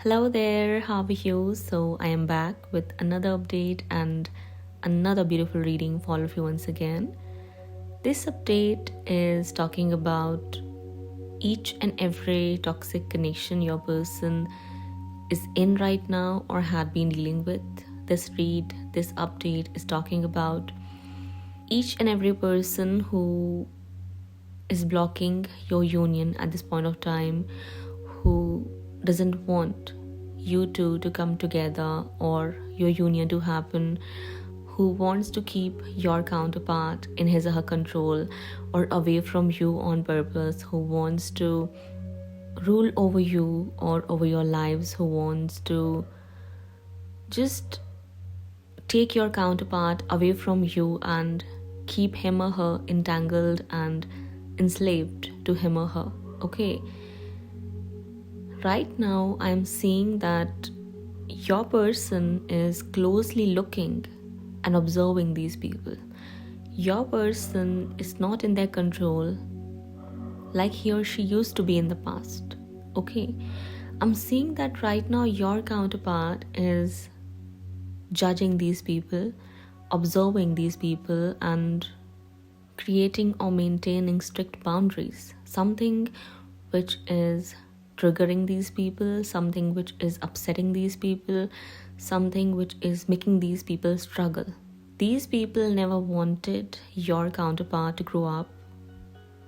Hello there, how are you? So, I am back with another update and another beautiful reading for all of you once again. This update is talking about each and every toxic connection your person is in right now or had been dealing with. This update is talking about each and every person who is blocking your union at this point of time, who doesn't want you two to come together or your union to happen, who wants to keep your counterpart in his or her control or away from you on purpose, who wants to rule over you or over your lives, who wants to just take your counterpart away from you and keep him or her entangled and enslaved to him or her. Okay, right now I'm seeing that your person is closely looking and observing these people. Your person is not in their control like he or she used to be in the past. Okay, I'm seeing that right now your counterpart is judging these people, observing these people, and creating or maintaining strict boundaries. Something which is triggering these people, something which is upsetting these people, something which is making these people struggle. These people never wanted your counterpart to grow up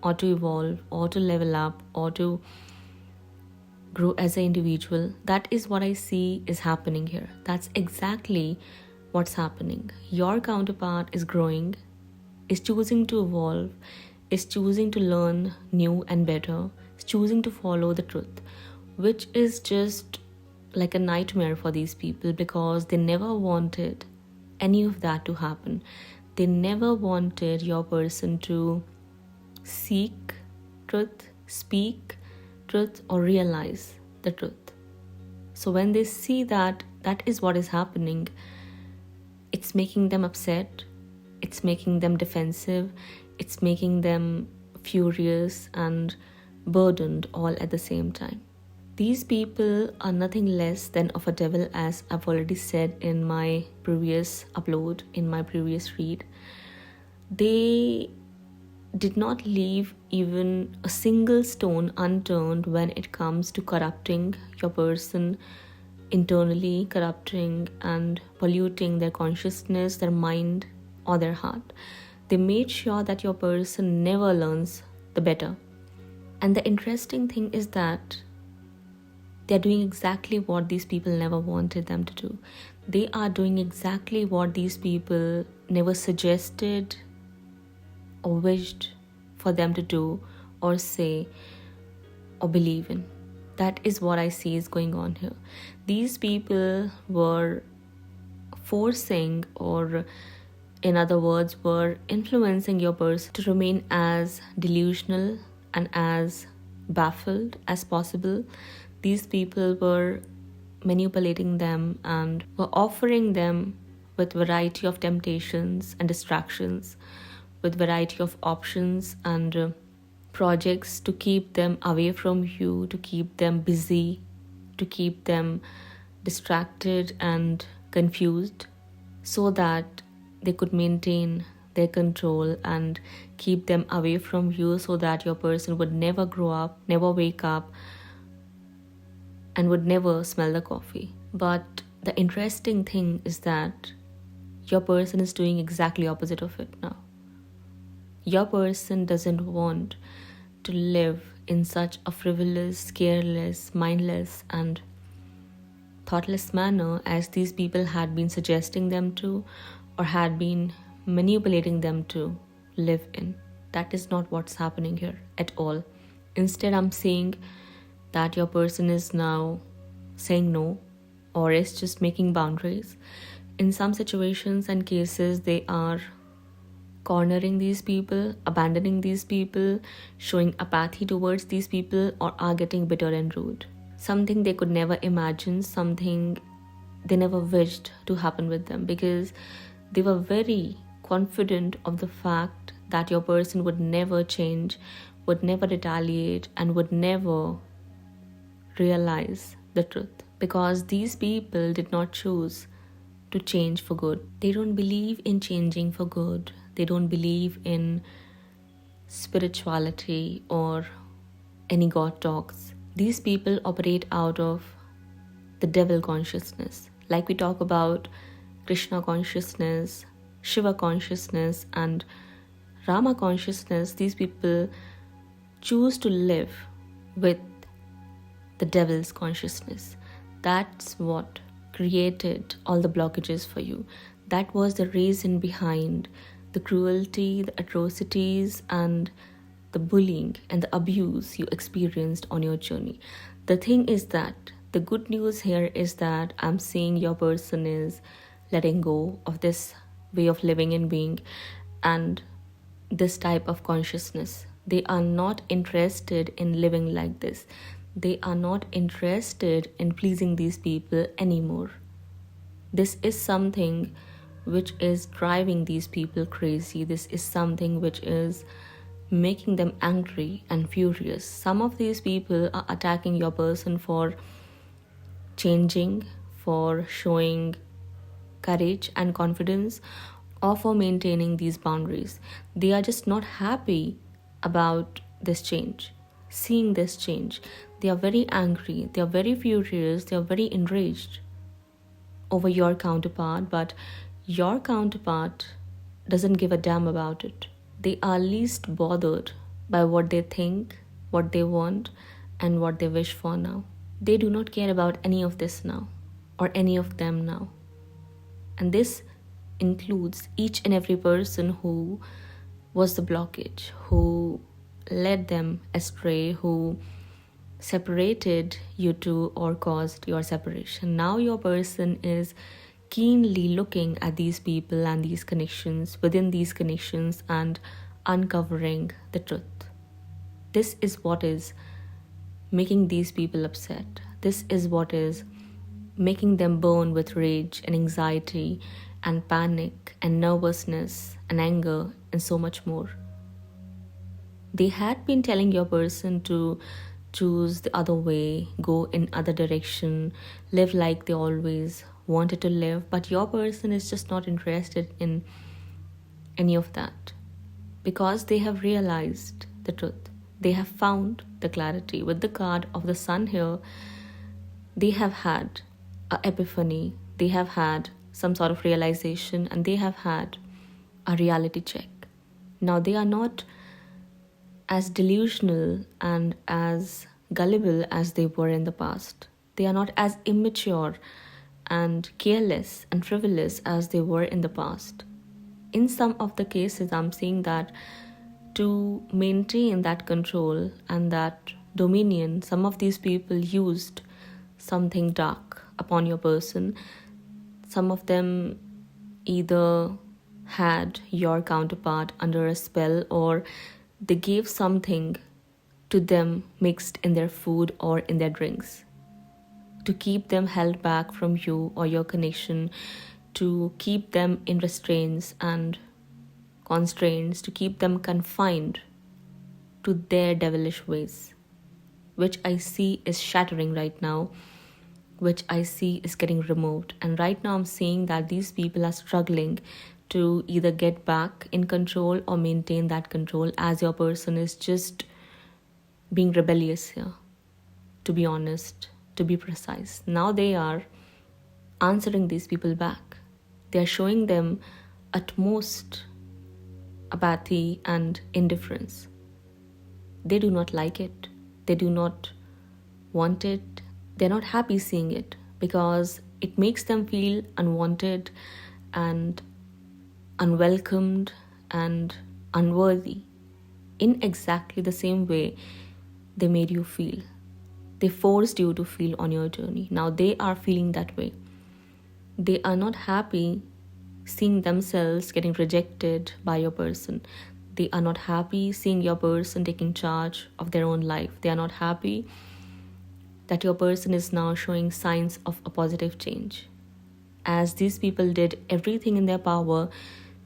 or to evolve or to level up or to grow as an individual. That is what I see is happening here. That's exactly what's happening. Your counterpart is growing, is choosing to evolve, is choosing to learn new and better, is choosing to follow the truth, which is just like a nightmare for these people because they never wanted any of that to happen. They never wanted your person to seek truth, speak truth, or realize the truth. So when they see that is what is happening, it's making them upset, it's making them defensive, it's making them furious and burdened all at the same time. These people are nothing less than of a devil, as I've already said in my previous upload, in my previous read. They did not leave even a single stone unturned when it comes to corrupting your person internally, corrupting and polluting their consciousness, their mind, or their heart. They made sure that your person never learns the better. And the interesting thing is that they're doing exactly what these people never wanted them to do. They are doing exactly what these people never suggested or wished for them to do or say or believe in. That is what I see is going on here. These people were forcing, or in other words, were influencing your person to remain as delusional and as baffled as possible. These people were manipulating them and were offering them with variety of temptations and distractions, with variety of options and projects to keep them away from you, to keep them busy, to keep them distracted and confused, so that they could maintain their control and keep them away from you, so that your person would never grow up, never wake up, and would never smell the coffee. But the interesting thing is that your person is doing exactly opposite of it now. Your person doesn't want to live in such a frivolous, careless, mindless, and thoughtless manner as these people had been suggesting them to or had been manipulating them to live in. That is not what's happening here at all. Instead, I'm seeing that your person is now saying no, or is just making boundaries. In some situations and cases, they are cornering these people, abandoning these people, showing apathy towards these people, or are getting bitter and rude. Something they could never imagine, something they never wished to happen with them, because they were very confident of the fact that your person would never change, would never retaliate, and would never realize the truth. because these people did not choose to change for good. They don't believe in changing for good. They don't believe in spirituality or any god talks. These people operate out of the devil consciousness. Like we talk about Krishna consciousness, Shiva consciousness, and Rama consciousness, these people choose to live with the devil's consciousness. That's what created all the blockages for you. That was the reason behind the cruelty, the atrocities, and the bullying and the abuse you experienced on your journey. The thing is that the good news here is that I'm seeing your person is letting go of this way of living and being and this type of consciousness. They are not interested in living like this. They are not interested in pleasing these people anymore. This is something which is driving these people crazy. This is something which is making them angry and furious. Some of these people are attacking your person for changing, for showing courage and confidence, or for maintaining these boundaries. They are just not happy about this change, seeing this change. They are very angry, they are very furious, they are very enraged over your counterpart, but your counterpart doesn't give a damn about it. They are least bothered by what they think, what they want, and what they wish for now. They do not care about any of this now, or any of them now. And this includes each and every person who was the blockage, who led them astray, who separated you two or caused your separation. Now your person is keenly looking at these people and these connections, within these connections, and uncovering the truth. This is what is making these people upset. This is what is making them burn with rage and anxiety and panic and nervousness and anger and so much more. They had been telling your person to choose the other way, go in other direction, live like they always wanted to live, but your person is just not interested in any of that because they have realized the truth. They have found the clarity. With the card of the sun here, they have had an epiphany, they have had some sort of realization, and they have had a reality check. Now they are not as delusional and as gullible as they were in the past. They are not as immature and careless and frivolous as they were in the past. In some of the cases, I'm seeing that to maintain that control and that dominion, some of these people used something dark upon your person. Some of them either had your counterpart under a spell, or they gave something to them mixed in their food or in their drinks to keep them held back from you or your connection, to keep them in restraints and constraints, to keep them confined to their devilish ways, which I see is shattering right now, which I see is getting removed. And right now I'm seeing that these people are struggling to either get back in control or maintain that control, as your person is just being rebellious here, to be honest, to be precise. Now they are answering these people back. They are showing them utmost apathy and indifference. They do not like it. They do not want it. They're not happy seeing it because it makes them feel unwanted and unwelcomed and unworthy in exactly the same way they made you feel. They forced you to feel on your journey. Now they are feeling that way. They are not happy seeing themselves getting rejected by your person. They are not happy seeing your person taking charge of their own life. They are not happy that your person is now showing signs of a positive change, as these people did everything in their power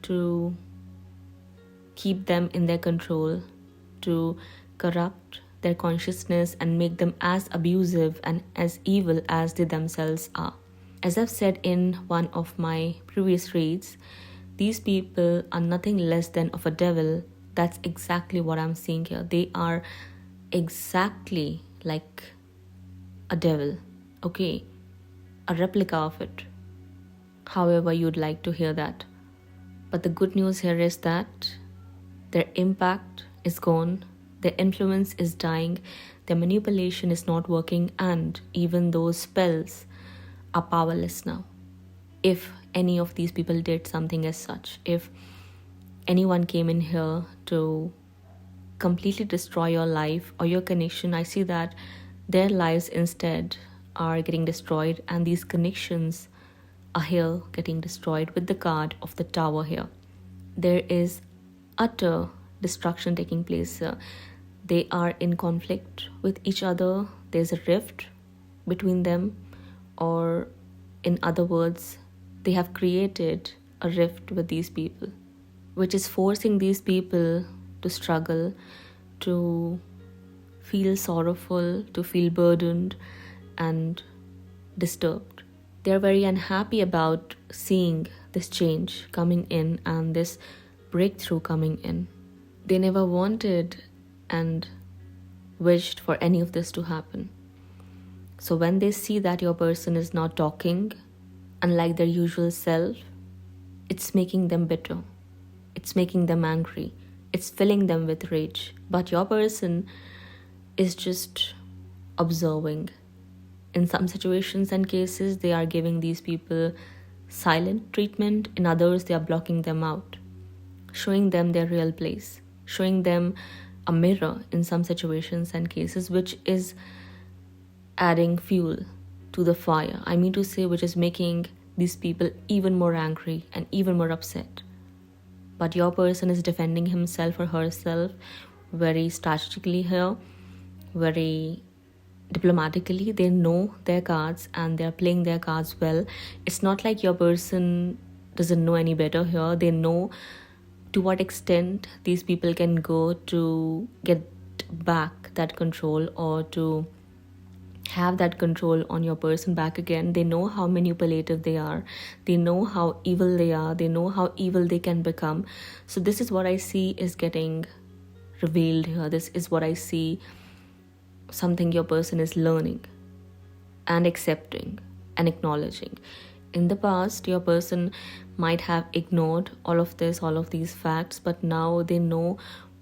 to keep them in their control, to corrupt their consciousness and make them as abusive and as evil as they themselves are. As I've said in one of my previous reads, these people are nothing less than of a devil. That's exactly what I'm seeing here. They are exactly like a devil, okay? A replica of it. However you'd like to hear that. But the good news here is that their impact is gone, their influence is dying, their manipulation is not working, and even those spells are powerless now. If any of these people did something as such, if anyone came in here to completely destroy your life or your connection, I see that their lives instead are getting destroyed, and these connections are here getting destroyed with the card of the Tower here. There is utter destruction taking place here. They are in conflict with each other. There's a rift between them, or in other words, they have created a rift with these people, which is forcing these people to struggle, to feel sorrowful, to feel burdened and disturbed. They're very unhappy about seeing this change coming in and this breakthrough coming in. They never wanted and wished for any of this to happen. So when they see that your person is not talking, unlike their usual self, it's making them bitter. It's making them angry. It's filling them with rage. But your person is just observing. In some situations and cases, they are giving these people silent treatment. In others, they are blocking them out, showing them their real place, showing them a mirror in some situations and cases, which is adding fuel to the fire. I mean to say, which is making these people even more angry and even more upset. But your person is defending himself or herself very strategically here, very diplomatically. They know their cards and they're playing their cards well. It's not like your person doesn't know any better here. They know to what extent these people can go to get back that control, or to have that control on your person back again. They know how manipulative they are. They know how evil they are. They know how evil they can become. So this is what I see is getting revealed here. This is what I see, something your person is learning and accepting and acknowledging. In the past, your person might have ignored all of this, all of these facts, but now they know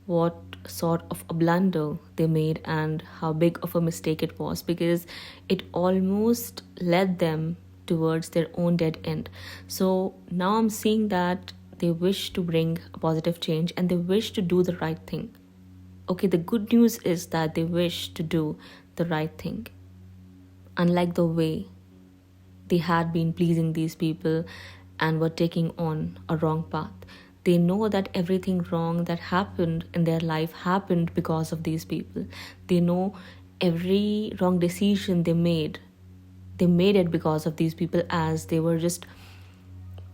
what sort of a blunder they made and how big of a mistake it was, because it almost led them towards their own dead end. So now I'm seeing that they wish to bring a positive change and they wish to do the right thing. Okay, the good news is that they wish to do the right thing. Unlike the way they had been pleasing these people and were taking on a wrong path. They know that everything wrong that happened in their life happened because of these people. They know every wrong decision they made it because of these people, as they were just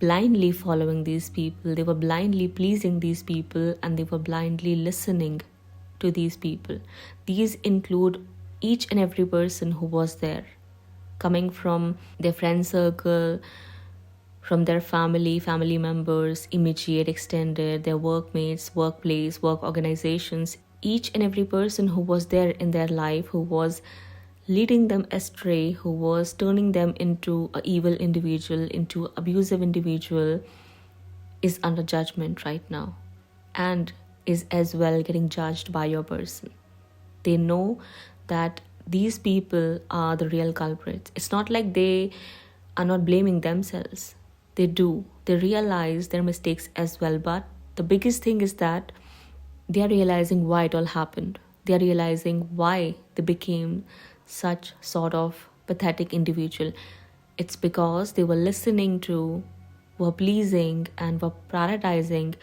blindly following these people. They were blindly pleasing these people and they were blindly listening to these people. These include each and every person who was there, coming from their friend circle, from their family members, immediate, extended, their workmates, workplace, work organizations, each and every person who was there in their life, who was leading them astray, who was turning them into an evil individual, into an abusive individual, is under judgment right now and is as well getting judged by your person. They know that these people are the real culprits. It's not like they are not blaming themselves. They do. They realize their mistakes as well. But the biggest thing is that they are realizing why it all happened. They are realizing why they became such sort of pathetic individual. It's because they were listening to, were pleasing and were prioritizing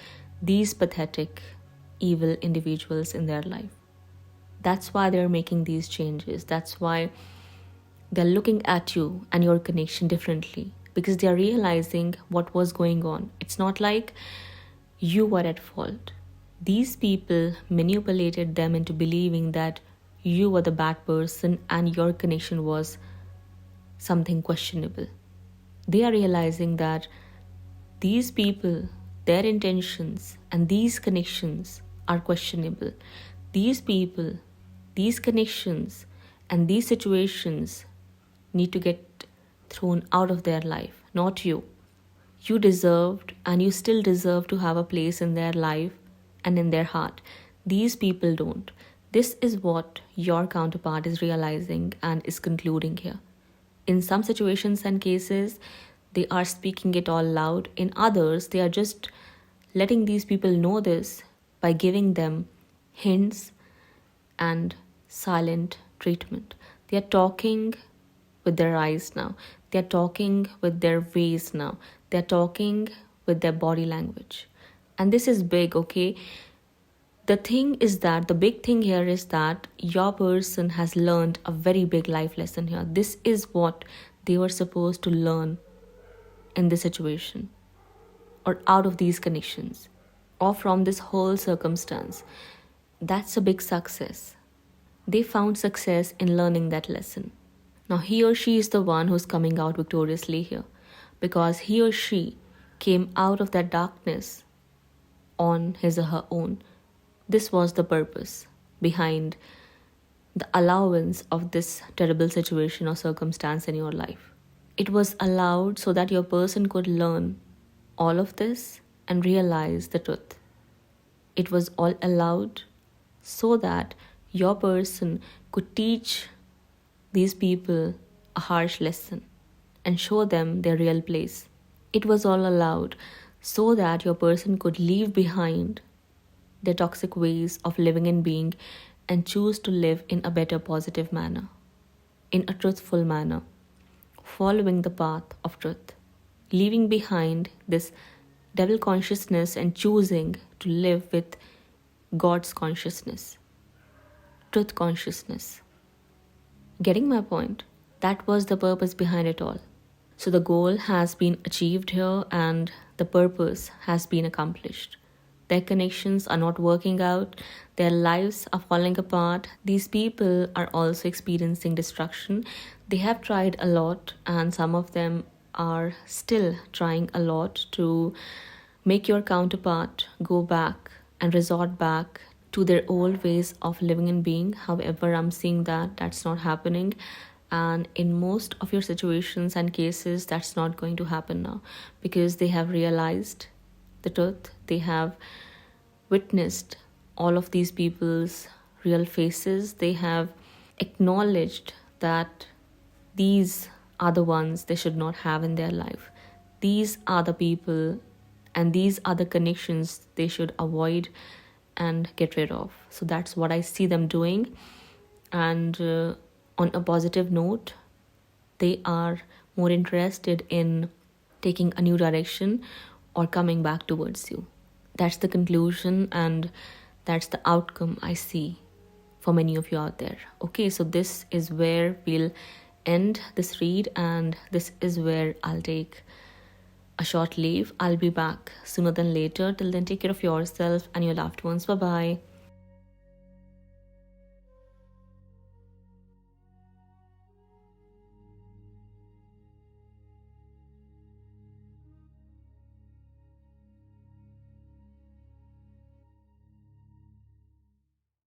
these pathetic, evil individuals in their life. That's why they're making these changes. That's why they're looking at you and your connection differently, because they are realizing what was going on. It's not like you were at fault. These people manipulated them into believing that you were the bad person and your connection was something questionable. They are realizing that these people, their intentions and these connections are questionable. These people, these connections and these situations need to get thrown out of their life, not you. You deserved and you still deserve to have a place in their life and in their heart. These people don't. This is what your counterpart is realizing and is concluding here. In some situations and cases, they are speaking it all loud. In others, they are just letting these people know this by giving them hints and silent treatment. They are talking with their eyes now. They are talking with their ways now. They are talking with their body language. And this is big, okay? The thing is that, the big thing here is that your person has learned a very big life lesson here. This is what they were supposed to learn in this situation, or out of these connections, or from this whole circumstance. That's a big success. They found success in learning that lesson. Now he or she is the one who's coming out victoriously here, because he or she came out of that darkness on his or her own. This was the purpose behind the allowance of this terrible situation or circumstance in your life. It was allowed so that your person could learn all of this and realize the truth. It was all allowed so that your person could teach these people a harsh lesson and show them their real place. It was all allowed so that your person could leave behind their toxic ways of living and being and choose to live in a better, positive manner, in a truthful manner, following the path of truth, leaving behind this devil consciousness and choosing to live with God's consciousness, truth consciousness. Getting my point? That was the purpose behind it all. So the goal has been achieved here and the purpose has been accomplished. Their connections are not working out. Their lives are falling apart. These people are also experiencing destruction. They have tried a lot, and some of them are still trying a lot to make your counterpart go back and resort back to their old ways of living and being. However, I'm seeing that that's not happening. And in most of your situations and cases, that's not going to happen now, because they have realized the truth. They have witnessed all of these people's real faces. They have acknowledged that these are the ones they should not have in their life. These are the people and these are the connections they should avoid and get rid of. So that's what I see them doing. And on a positive note, they are more interested in taking a new direction or coming back towards you. That's the conclusion and that's the outcome I see for many of you out there. Okay, so this is where we'll end this read, and this is where I'll take a short leave. I'll be back sooner than later. Till then, take care of yourself and your loved ones. Bye-bye.